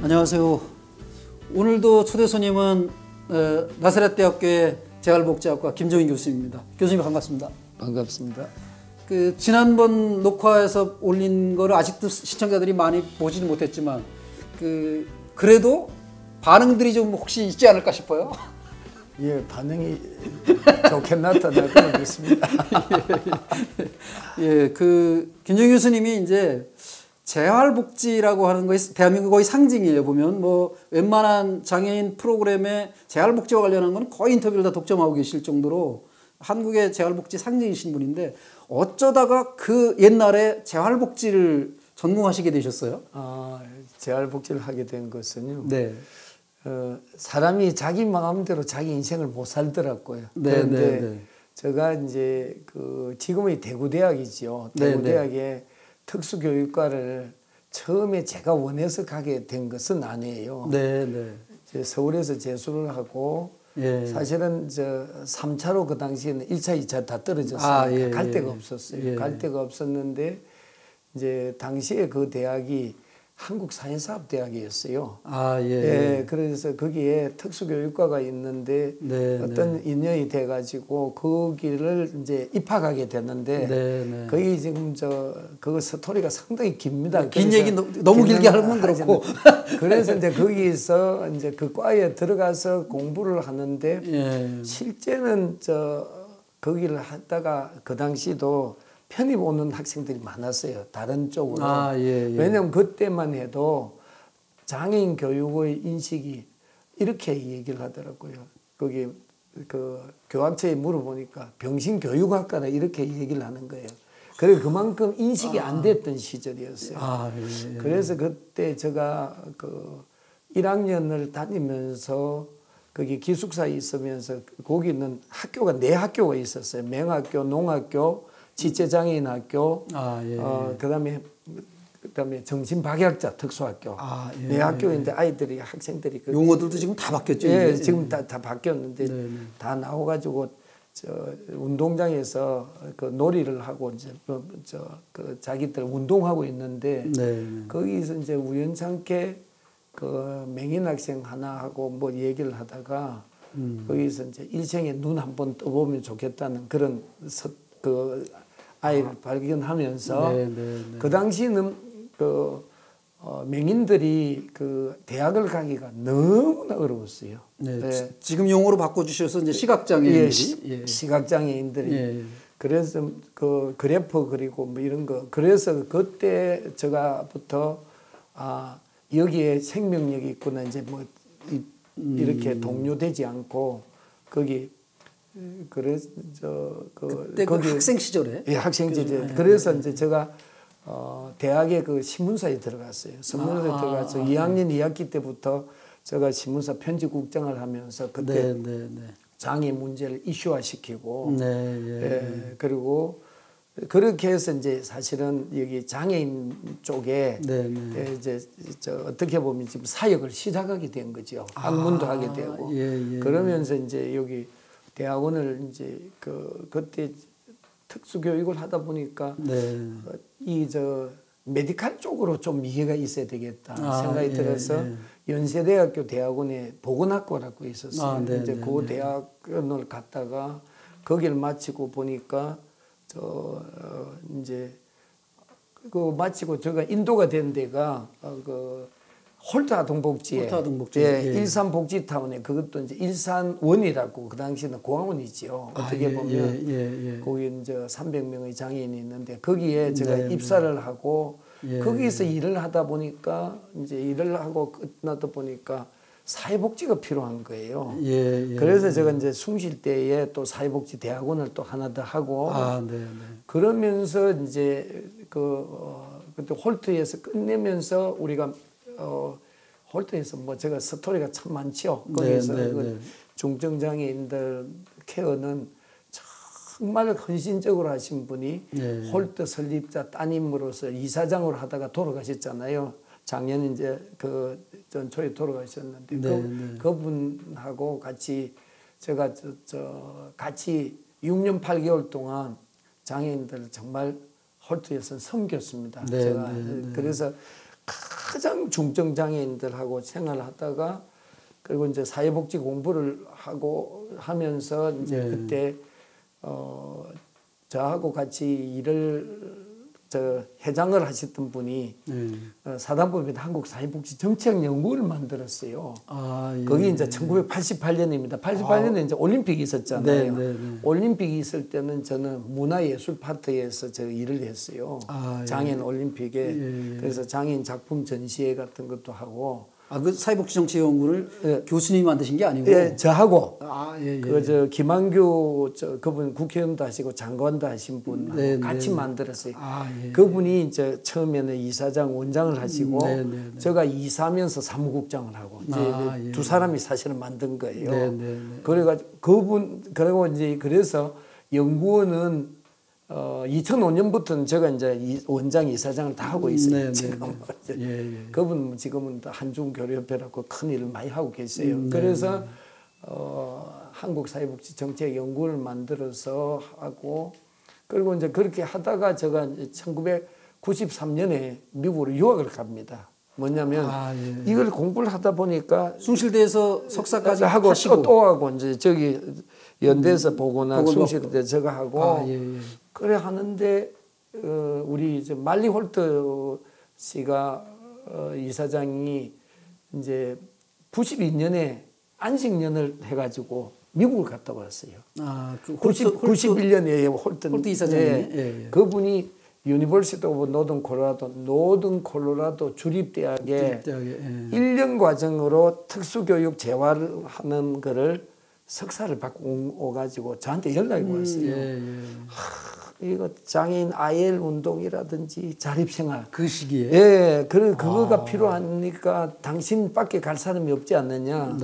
안녕하세요. 오늘도 초대 손님은 나사렛대학교의 재활복지학과 김종인 교수님입니다. 교수님 반갑습니다. 반갑습니다. 지난번 녹화에서 올린 거를 아직도 시청자들이 많이 보지는 못했지만 그래도 반응들이 좀 혹시 있지 않을까 싶어요. 예, 반응이 좋게 나타날 것 같습니다. 예, 김종인 교수님이 이제 재활복지라고 하는 것이 대한민국 거의 상징이에요. 보면 뭐 웬만한 장애인 프로그램에 재활복지와 관련한 건 거의 인터뷰를 다 독점하고 계실 정도로 한국의 재활복지 상징이신 분인데 어쩌다가 그 옛날에 재활복지를 전공하시게 되셨어요? 재활복지를 하게 된 것은요. 네. 사람이 자기 마음대로 자기 인생을 못 살더라고요. 네, 그런데 네. 제가 이제 지금의 대구대학이죠. 대구대학에 특수교육과를 처음에 제가 원해서 가게 된 것은 아니에요. 네, 네. 서울에서 재수를 하고 예. 사실은 3차로 그 당시에는 1차, 2차 다 떨어졌으니까 갈 데가 없었어요. 예. 갈 데가 없었는데 이제 당시에 그 대학이 한국사회사업대학이었어요. 예. 그래서 거기에 특수교육과가 있는데 네, 어떤 인연이 돼가지고 거기를 이제 입학하게 됐는데 거기 지금 그 스토리가 상당히 깁니다. 긴 얘기 너무 길게 하면 그렇고. 그래서 이제 거기서 이제 그 과에 들어가서 공부를 하는데 실제는 거기를 하다가 그 당시도 편입 오는 학생들이 많았어요. 다른 쪽으로. 왜냐하면 그때만 해도 장애인 교육의 인식이 이렇게 얘기를 하더라고요. 거기 교학처에 물어보니까 병신교육학과라 이렇게 얘기를 하는 거예요. 그래서 그만큼 인식이 안 됐던 시절이었어요. 그래서 그때 제가 1학년을 다니면서 거기 기숙사에 있으면서 거기는 학교가 4학교가 있었어요. 맹학교, 농학교, 지체장애인 학교, 그다음에 정신박약자 특수학교. 네 학교인데 학생들이 용어들도 지금 다 바뀌었죠. 예, 이제. 지금 다 바뀌었는데 다 나와가지고 운동장에서 놀이를 하고 이제 자기들 운동하고 있는데 거기서 이제 우연찮게 맹인 학생 하나하고 뭐 얘기를 하다가 거기서 이제 일생에 눈 한번 떠보면 좋겠다는 그런 아이를 발견하면서 그 당시는 맹인들이 대학을 가기가 너무나 어려웠어요. 지금 용어로 바꿔주셔서 이제 시각장애인들이. 시각장애인들이. 그래서 그래프 그리고 뭐 이런 거. 그래서 그때 제가부터 여기에 생명력이 있구나. 이제 뭐 이렇게 동요되지 않고 거기 그래서 그때 거기 학생 시절에? 예, 학생 시절에. 그래서 이제 제가 대학의 신문사에 들어갔어요. 신문사에 들어가서 2학년 2학기 때부터 제가 신문사 편집국장을 하면서 그때 장애 문제를 이슈화시키고 그리고 그렇게 해서 이제 사실은 여기 장애인 쪽에 이제 어떻게 보면 지금 사역을 시작하게 된 거죠. 학문도 하게 되고 그러면서 이제 여기 대학원을 이제 그때 특수교육을 하다 보니까 메디칼 쪽으로 좀 이해가 있어야 되겠다 생각이 들어서 연세대학교 대학원에 보건학과라고 있었어요. 이제 그 대학원을 갔다가 거기를 마치고 보니까 이제 마치고 제가 인도가 된 데가 홀트 아동복지에 일산복지타운에 그것도 이제 일산원이라고 그 당시에는 공항원이지요. 어떻게 보면 거기 이제 300명의 장애인이 있는데 거기에 제가 입사를 하고 거기서 일을 하다 보니까 이제 일을 하고 끝나다 보니까 사회복지가 필요한 거예요. 그래서 제가 이제 숭실 때에 또 사회복지 대학원을 또 하나 더 하고 그러면서 이제 그때 홀트에서 끝내면서 우리가 홀트에서 뭐 제가 스토리가 참 많죠. 거기서 중증장애인들 케어는 정말 헌신적으로 하신 분이 홀트 설립자 따님으로서 이사장으로 하다가 돌아가셨잖아요. 작년 이제 전초에 돌아가셨는데 그분하고 같이 제가 같이 6년 8개월 동안 장애인들을 정말 홀트에서 섬겼습니다. 제가 그래서 가장 중증 장애인들하고 생활하다가 그리고 이제 사회복지 공부를 하고 하면서 이제 네. 그때 저하고 같이 일을 회장을 하셨던 분이 사단법인 한국사회복지정책연구원을 만들었어요. 아, 예. 거기 이제 1988년입니다. 88년에 이제 올림픽이 있었잖아요. 네. 올림픽이 있을 때는 저는 문화예술 파트에서 저 일을 했어요. 아, 예. 장애인 올림픽에. 예. 그래서 장애인 작품 전시회 같은 것도 하고. 아, 그 사회복지정책연구를 예. 교수님이 만드신 게 아니고? 예, 저하고. 아, 예. 김한규 그분 국회의원도 하시고 장관도 하신 분하고 같이 만들었어요. 아, 예. 그분이 이제 처음에는 이사장 원장을 하시고 제가 이사면서 사무국장을 하고 이제 두 사람이 사실은 만든 거예요. 그래가지고 그리고 이제 그래서 연구원은 2005년부터는 제가 이제 원장 이사장을 다 하고 있어요. 지금 그분 지금은 한중교류협회라고 큰 일을 많이 하고 계세요. 그래서 한국사회복지정책연구원을 만들어서 하고 그리고 이제 그렇게 하다가 제가 1993년에 미국으로 유학을 갑니다. 뭐냐면 이걸 공부를 하다 보니까 숭실대에서 석사까지 하고 또 하고 이제 저기 연대에서 보거나 숭실대 제가 하고 그래 하는데 우리 이제 말리 홀트 씨가 이사장이 이제 92년에 안식년을 해가지고 미국을 갔다 왔어요. 아, 그 91년에 홀트 이사장이 그분이 유니버시티 오브 노던 콜로라도 주립대학에 1년 과정으로 특수교육 재활을 하는 거를 석사를 받고 오가지고 저한테 연락이 왔어요. 이거 장애인 IL 운동이라든지 자립생활 그 시기에 그거가 필요하니까 당신밖에 갈 사람이 없지 않느냐.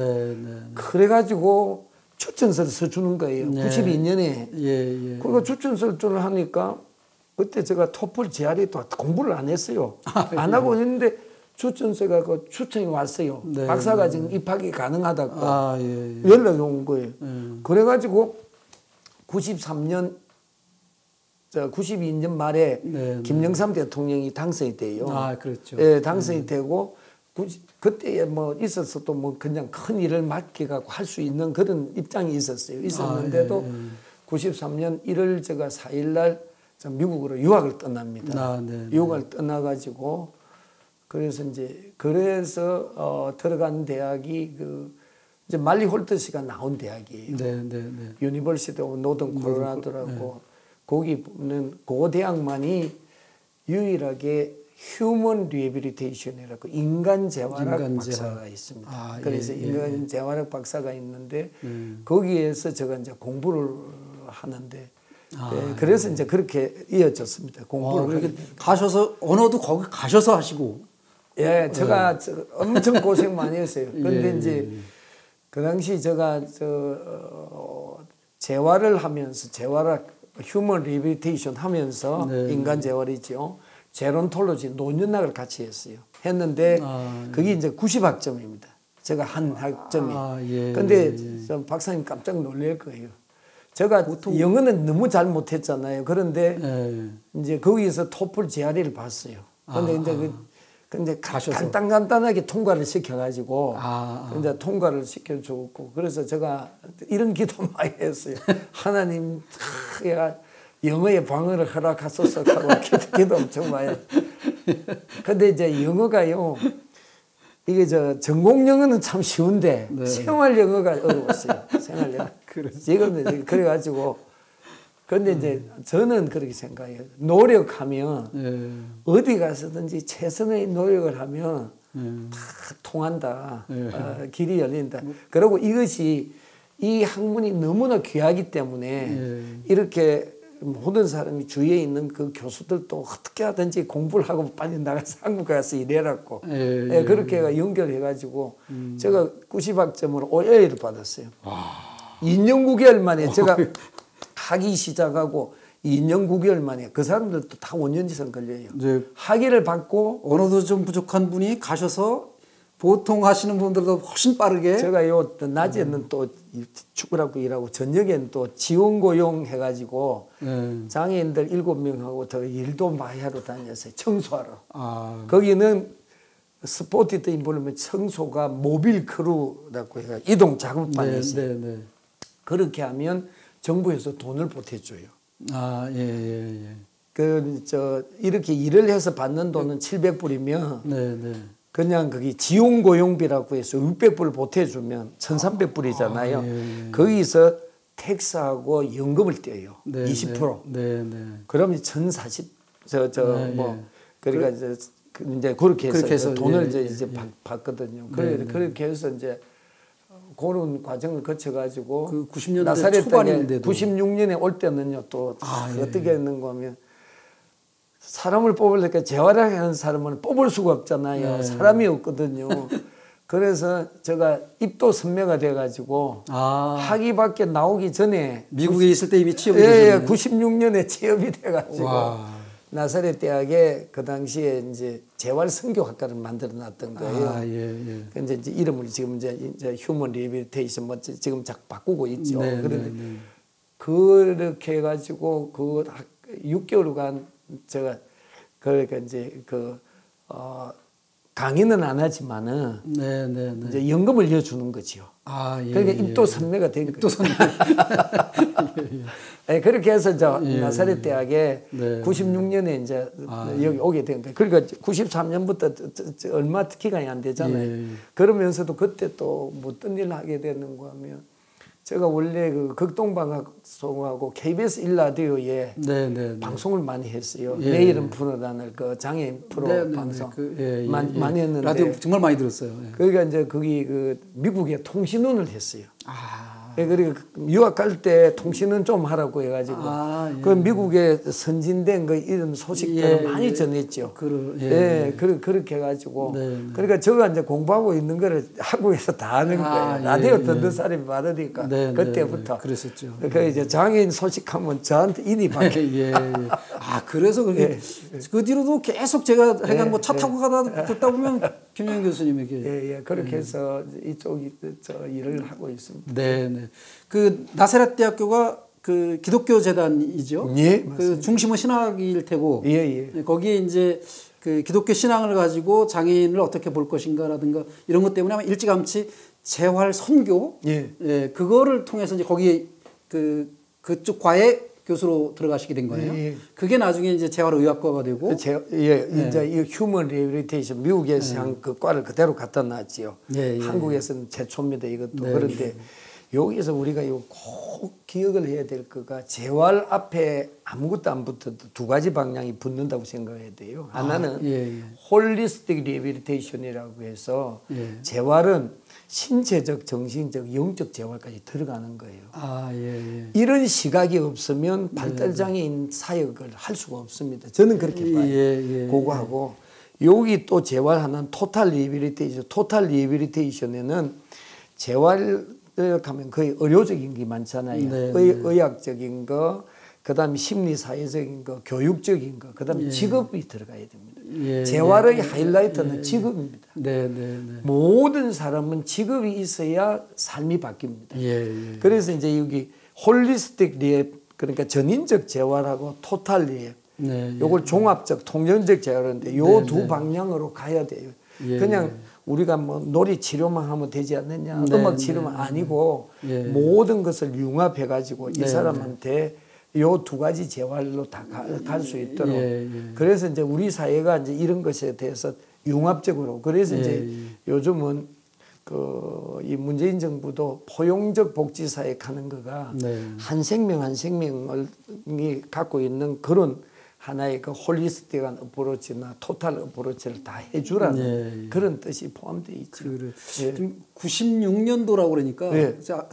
그래가지고 추천서를 써주는 거예요. 92년에. 그리고 추천서를 하니까 그때 제가 토플 GRE도 공부를 안 했어요. 안 하고 있는데 추천서가 그 추천이 왔어요. 박사과정 입학이 가능하다고 연락이 온 거예요. 그래가지고 92년 말에 김영삼 대통령이 당선이 돼요. 그렇죠. 당선이 되고 그때 뭐 있었어도 뭐 그냥 큰 일을 맡겨갖고 할 수 있는 그런 입장이 있었는데도 93년 1월 제가 4일 날 미국으로 유학을 떠납니다. 유학을 떠나가지고 그래서 들어간 대학이 이제 말리 홀트 씨가 나온 대학이에요. 유니버시티 오브 노던 콜로라도라고 거기는 그 대학만이 유일하게 휴먼 리해빌리테이션이라고 인간 재활학 박사가 있습니다. 그래서 인간 재활학 박사가 있는데 거기에서 제가 이제 공부를 하는데 그래서 이제 그렇게 이어졌습니다. 공부를 가셔서 언어도 거기 가셔서 하시고. 제가 엄청 고생 많이 했어요. 그런데 이제 그 당시 제가 재활을 하면서 재활학 휴먼 리해빌리테이션 하면서 인간 재활이죠. 제론톨로지 노년학을 같이 했는데 그게 이제 90학점입니다. 제가 한 학점이. 근데 박사님 깜짝 놀랄 거예요. 제가 영어는 너무 잘 못했잖아요. 그런데 이제 거기서 토플 GRE를 봤어요. 근데 간단하게 통과를 시켜가지고 이제 통과를 시켜줬고 그래서 제가 이런 기도 많이 했어요. 하나님, 영어의 방언을 허락하소서 하고 기도 엄청 많이. 근데 이제 영어가요. 이게 전공 영어는 참 쉬운데 생활 영어가 어려웠어요. 생활 영어. 지금 그래가지고 근데 이제 저는 그렇게 생각해요. 노력하면 어디 가서든지 최선의 노력을 하면 다 통한다. 길이 열린다. 그리고 이것이 이 학문이 너무나 귀하기 때문에 이렇게 모든 사람이 주위에 있는 그 교수들도 어떻게 하든지 공부를 하고 빨리 나가서 한국 가서 일해라고 그렇게 연결해가지고 제가 90학점으로 OA를 받았어요. 2년 9개월 만에 제가 학위 시작하고 2년 9개월 만에 그 사람들도 다 5년 이상 걸려요. 학위를 받고 언어도 좀 부족한 분이 가셔서 보통 하시는 분들도 훨씬 빠르게. 제가요 낮에는 또 축구라고 일하고 저녁에는 또 지원 고용 해가지고 장애인들 7명하고 더 일도 많이 하러 다녔어요. 청소하러. 거기는 스포티드 인볼루먼트 청소가 모빌 크루라고 해가 이동 작업반이 있어요. 네. 그렇게 하면 정부에서 돈을 보태줘요. 아, 예. 이렇게 일을 해서 받는 돈은 700불이면 그냥 그게 지용고용비라고 해서 600불 보태주면 1300불이잖아요. 거기서 텍스하고 연금을 떼요. 20%. 그러면 1040, 그러니까 이제 그렇게 해서 돈을 이제 받거든요. 그렇게 해서 이제 그런 과정을 거쳐가지고 그 90년대 초반인데도 96년에 올 때는요 또 어떻게 했는가 하면 사람을 뽑으려니까 재활을 하는 사람은 뽑을 수가 없잖아요. 사람이 없거든요. 그래서 제가 입도 선매가 돼가지고 학위 밖에 나오기 전에 미국에 있을 때 이미 취업이 되셨네요. 96년에 취업이 돼가지고 나사렛 대학에 그 당시에 이제 재활선교학과를 만들어 놨던 거예요. 근데 이제 이름을 지금 이제 휴먼 리비테이션 뭐 지금 자꾸 바꾸고 있죠. 그런데 그렇게 해가지고 그 6개월간 제가 그러니까 이제 강의는 안 하지만은 이제 연금을 이어주는 거지요. 그러니까 입도 선매가 된 거예요. 그렇게 해서 나사렛 대학에 96년에 이제 여기 오게 된 거예요. 그러니까 93년부터 얼마 기간이 안 되잖아요. 그러면서도 그때 또 어떤 일을 하게 되는가 하면 제가 원래 그 극동방송하고 KBS 1라디오에 방송을 많이 했어요. 내일은 프로라는 그 장애인 프로 방송 많이 했는데 라디오 정말 많이 들었어요. 그러니까 이제 거기 그 미국에 통신원을 했어요. 그리고 유학 갈 때 통신은 좀 하라고 해가지고 그 미국에 선진된 그 이런 소식들을 많이 전했죠. 그렇게 해가지고 그러니까 제가 이제 공부하고 있는 거를 한국에서 다 하는 거예요. 라디오 듣는 사람이 많으니까 그때부터. 그랬었죠. 그 이제 장애인 소식하면 저한테 인이 바뀌어요. 그래서 그게 그 뒤로도 계속 제가 하여간 뭐 차 타고 가다 듣다 보면 김영현 교수님에게 그렇게 해서 이쪽 일을 하고 있습니다. 그 나사렛 대학교가 그 기독교 재단이죠. 그 중심은 신학일 테고 거기에 이제 그 기독교 신앙을 가지고 장애인을 어떻게 볼 것인가라든가 이런 것 때문에 아마 일찌감치 재활 선교 그거를 통해서 이제 거기에 그쪽 과에 교수로 들어가시게 된 거예요. 그게 나중에 이제 재활의학과가 되고 이제 이 휴먼 리해빌리테이션 미국에서 한 그 과를 그대로 갖다 놨지요. 한국에서는 최초입니다. 이것도 그런데 여기서 우리가 꼭 기억을 해야 될 거가 재활 앞에 아무것도 안 붙어도 두 가지 방향이 붙는다고 생각해야 돼요. 하나는 홀리스틱 리해빌리테이션이라고 해서 재활은 신체적, 정신적, 영적 재활까지 들어가는 거예요. 이런 시각이 없으면 발달장애인 사역을 할 수가 없습니다. 저는 그렇게 봐요. 그거하고 여기 또 재활하는 토탈 리해빌리테이션, 토탈 리해빌리테이션에는 재활 하면 거의 의료적인 게 많잖아요. 의학적인 거, 그다음에 심리 사회적인 거, 교육적인 거, 그다음에 직업이 들어가야 됩니다. 재활의 하이라이트는 직업입니다. 모든 사람은 직업이 있어야 삶이 바뀝니다. 그래서 이제 여기 홀리스틱 리해 그러니까 전인적 재활하고 토탈 리해 요걸 종합적 통전적 재활인데 요 두 방향으로 가야 돼요. 그냥 우리가 뭐 놀이 치료만 하면 되지 않느냐, 음악 치료만 아니고 모든 것을 융합해 가지고 이 사람한테 요 두 가지 재활로 다 갈 수 있도록 그래서 이제 우리 사회가 이제 이런 것에 대해서 융합적으로 그래서 이제 요즘은 이 문재인 정부도 포용적 복지사회 가는 거가 한 생명 한 생명을 갖고 있는 그런 하나의 그 홀리스틱한 어프로치나 토탈 어프로치를 다 해주라는 그런 뜻이 포함되어 있죠. 지금 96년도라고 그러니까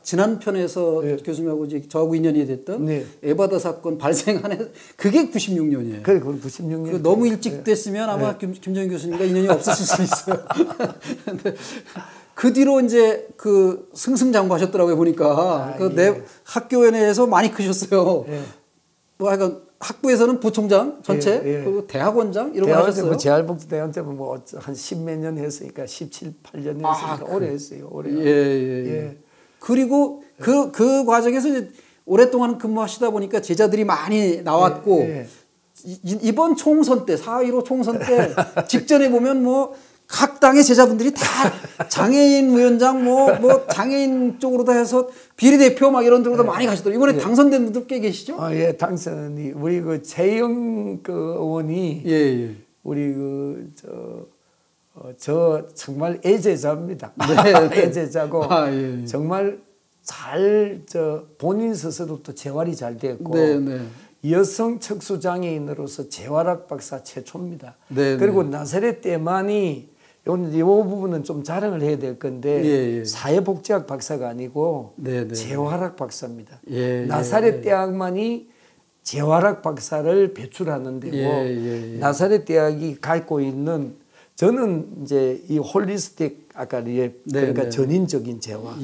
지난 편에서 교수님하고 이제 저하고 인연이 됐던 에바다 사건 발생한 해 그게 96년이에요. 그래, 96년. 너무 일찍 됐으면 아마 김정인 교수님과 인연이 없었을 수 있어요. 근데 그 뒤로 이제 그 승승장구하셨더라고요 보니까 내 학교에 내에서 많이 크셨어요. 뭐 하여간 학부에서는 부총장 전체 그리고 대학원장 이런 거 하셨어요. 뭐 재활복지대원 때는 뭐 한 10몇 년 했으니까 17, 18년 했으니까 오래 했어요. 오래. 그리고 그 과정에서 이제 오랫동안 근무하시다 보니까 제자들이 많이 나왔고 이번 총선 때 4.15 총선 때 직전에 보면 뭐 각 당의 제자분들이 다 장애인 위원장 뭐 장애인 쪽으로 다 해서 비례대표 막 이런 데로도 많이 가시더라고요. 이번에 당선된 분들 꽤 계시죠? 예, 당선이 우리 그 최영 그 의원이 우리 저 정말 애제자입니다. 네, 애제자고 정말 잘 본인 스스로도 재활이 잘 됐고 여성 척수 장애인으로서 재활학 박사 최초입니다. 그리고 나사렛 대만이 이 부분은 좀 자랑을 해야 될 건데 사회복지학 박사가 아니고 재활학 박사입니다. 나사렛 대학만이 재활학 박사를 배출하는 데고 나사렛 대학이 갖고 있는 저는 이제 이 홀리스틱 아까 그러니까 전인적인 재활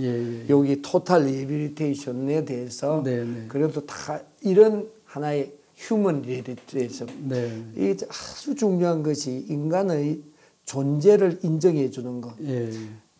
여기 토탈 리해빌리테이션에 대해서 그래도 다 이런 하나의 휴먼 리해빌리테이션 이 아주 중요한 것이 인간의 존재를 인정해 주는 것.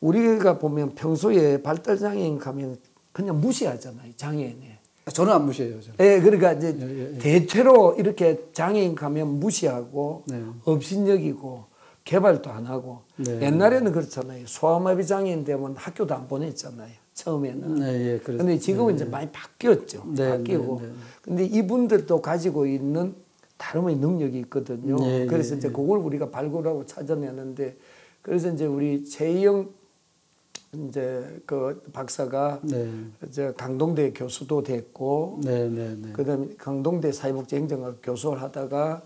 우리가 보면 평소에 발달 장애인 가면 그냥 무시하잖아요, 장애인이. 저는 안 무시해요. 그러니까 이제 대체로 이렇게 장애인 가면 무시하고 업신여기고 개발도 안 하고 옛날에는 그렇잖아요. 소아마비 장애인 되면 학교도 안 보냈잖아요. 처음에는. 그런데 지금은 이제 많이 바뀌었죠. 바뀌고. 근데 이분들도 가지고 있는 다름의 능력이 있거든요. 그래서 이제 그걸 우리가 발굴하고 찾아내는데 그래서 이제 우리 최영 이제 그 박사가 이제 강동대 교수도 됐고 그다음에 강동대 사회복지행정학 교수를 하다가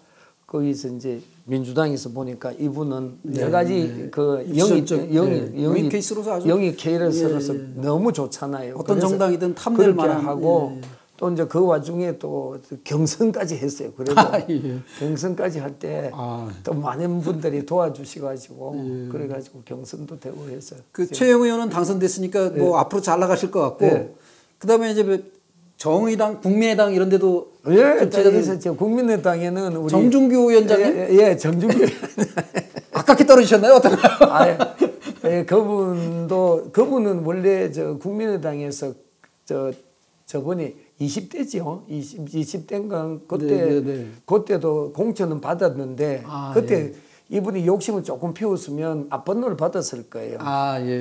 거기서 이제 민주당에서 보니까 이분은 여러 가지 그 영입 케이스로서 너무 좋잖아요. 어떤 정당이든 탐낼 만한 하고 또 이제 그 와중에 또 경선까지 했어요. 그래도 경선까지 할 때 또 많은 분들이 도와주셔가지고 그래가지고 경선도 되고 했어요. 그 최영 의원은 당선됐으니까 뭐 앞으로 잘 나가실 것 같고 그다음에 이제 정의당, 국민의당 이런 데도 그래서 국민의당에는 우리 정준규 위원장님? 정준규 아깝게 떨어지셨나요? 어떤가요? 그분은 원래 국민의당에서 저번에 20대죠. 20대인가 그때도 공천은 받았는데 그때 이분이 욕심을 조금 피웠으면 앞번호를 받았을 거예요.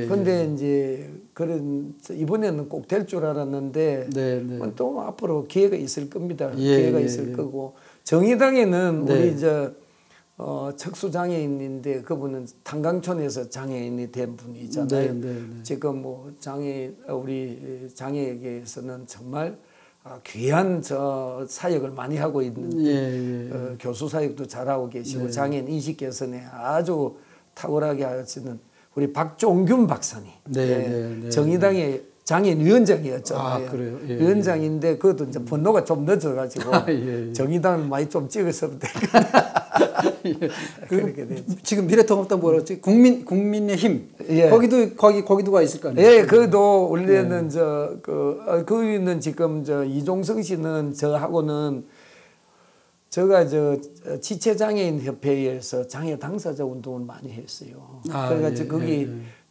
근데 이제 이번에는 꼭 될 줄 알았는데 또 앞으로 기회가 있을 겁니다. 기회가 있을 거고 정의당에는 우리 척수 장애인인데 그분은 탄강촌에서 장애인이 된 분이잖아요. 지금 뭐 우리 장애에게서는 정말 귀한 사역을 많이 하고 있는데 교수 사역도 잘하고 계시고 장애인 인식 개선에 아주 탁월하게 하시는 우리 박종균 박사님 정의당의 장애인 위원장이었죠. 그래요? 위원장인데 그것도 이제 번호가 좀 늦어가지고 정의당을 많이 좀 찍었어도 될까. 지금 미래통합당 뭐라 그랬지? 국민의힘 거기도가 있을 거 아니에요? 그도 원래는 거기는 지금 이종성 씨는 저하고는 제가 지체장애인 협회에서 장애 당사자 운동을 많이 했어요. 그래가지고 거기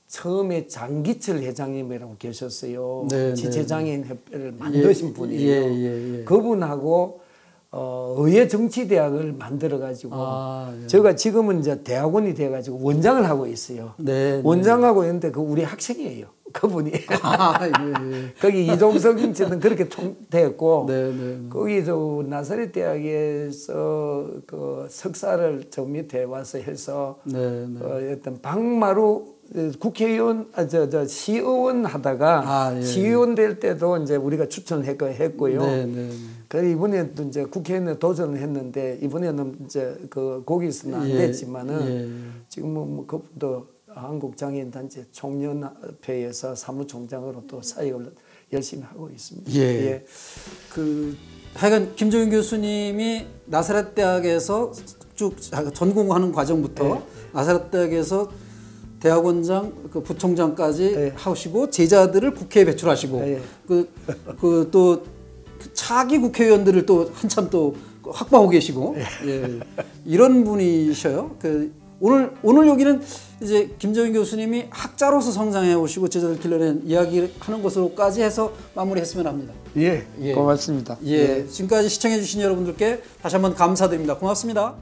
처음에 장기철 회장님이라고 계셨어요. 지체장애인 협회를 만드신 분이에요. 그분하고 의회 정치대학을 만들어가지고 제가 지금은 이제 대학원이 돼가지고 원장을 하고 있어요. 원장하고 있는데 우리 학생이에요. 그분이. 거기 이종석 씨는 그렇게 됐고 거기 나사렛 대학에서 그 석사를 저 밑에 와서 해서 어떤 박마루 국회의원 시의원 하다가 시의원 될 때도 이제 우리가 추천했고요. 그래서 이번에도 이제 국회의원에 도전을 했는데 이번에는 이제 거기서는 안 됐지만은 지금 뭐 그것도 한국장애인단체 총연합회에서 사무총장으로 또 사역을 열심히 하고 있습니다. 하여간 김종인 교수님이 나사렛 대학에서 쭉 전공하는 과정부터 나사렛 대학에서 대학원장, 부총장까지 하시고 제자들을 국회에 배출하시고 또 차기 국회의원들을 또 한참 또 확보하고 계시고 이런 분이셔요. 오늘 여기는 이제 김종인 교수님이 학자로서 성장해 오시고 제자들 길러낸 이야기하는 것으로까지 해서 마무리했으면 합니다. 고맙습니다. 지금까지 시청해 주신 여러분들께 다시 한번 감사드립니다. 고맙습니다.